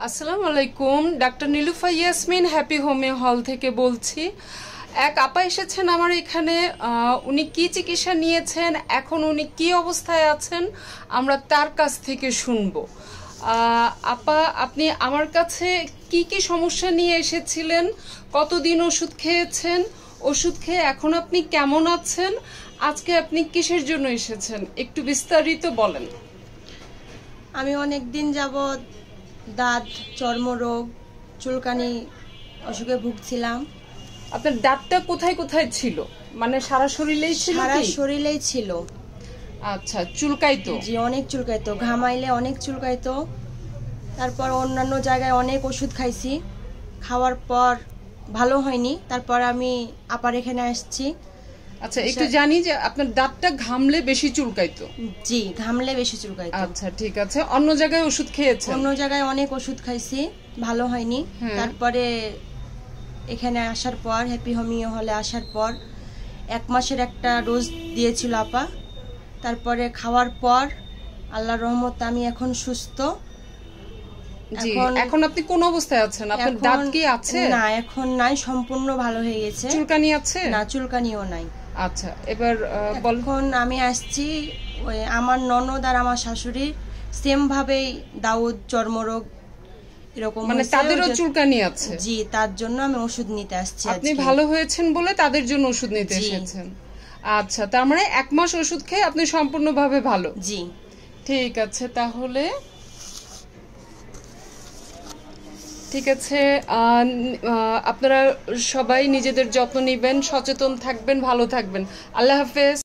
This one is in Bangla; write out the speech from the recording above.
আসসালামু আলাইকুম, ডাক্তার নীলুফা ইয়াসমিন হ্যাপি হোমে হল থেকে বলছি। এক আপা এসেছেন আমার এখানে। উনি কি চিকিৎসা নিয়েছেন, এখন উনি কি অবস্থায় আছেন, আমরা তার কাছ থেকে শুনবো। আপা, আপনি আমার কাছে কি কি সমস্যা নিয়ে এসেছিলেন, কতদিন ওষুধ খেয়েছেন, ওষুধ খেয়ে এখন আপনি কেমন আছেন, আজকে আপনি কিসের জন্য এসেছেন, একটু বিস্তারিত বলেন। আমি অনেক দিন যাবৎ দাঁত, চর্মরোগ, চুলকানি অসুখে ভুগছিলাম। আপনার দাঁতটা কোথায় কোথায় ছিল, মানে সারা শরীরেই ছিল? সারা শরীরেই ছিল। আচ্ছা, চুলকাইতো? জি, অনেক চুলকাইতো, ঘামাইলে অনেক চুলকাইতো। তারপর অন্যান্য জায়গায় অনেক ওষুধ খাইছি, খাওয়ার পর ভালো হয়নি। তারপর আমি আপার এখানে আসছি। আচ্ছা, একটু জানি যে আপনার দাঁতটা ঘামলে বেশি চুলকাইতো? জি, ঘামলে বেশি চুলকাইতো। আচ্ছা, ঠিক আছে। অন্য জায়গায় ওষুধ খেয়েছেন? অন্য জায়গায় অনেক ওষুধ খাইছি, ভালো হয়নি। তারপরে এখানে আসার পর, হ্যাপি হোমিও হলে আসার পর 1 মাসের একটা ডোজ দিয়েছিল আপা। তারপরে খাওয়ার পর আল্লাহর রহমতে আমি এখন সুস্থ। এখন আপনি কোন অবস্থায় আছেন? আপনার দাঁত কি আছে? না, এখন নাই, সম্পূর্ণ ভালো হয়ে গেছে। চুলকানি আছে? না, চুলকানিও নাই। আচ্ছা, এবার এখন আমি আসছি, ওই আমার ননদ আর আমার শাশুড়ি সেম ভাবেই দাউদ, চর্মরোগ এরকম, মানে তাদেরও চুলকানি আছে? জি, তার জন্য আমি ওষুধ নিতে আসছি। আপনি ভালো হয়েছেন বলে তাদের জন্য ওষুধ নিতে এসেছেন? আচ্ছা, তার মানে 1 মাস ওষুধ খেয়ে আপনি সম্পূর্ণভাবে ভালো? জি, ঠিক আছে। তাহলে ঠিক আছে, আপনারা সবাই নিজেদের যত্ন নেবেন, সচেতন থাকবেন, ভালো থাকবেন। আল্লাহ হাফেজ।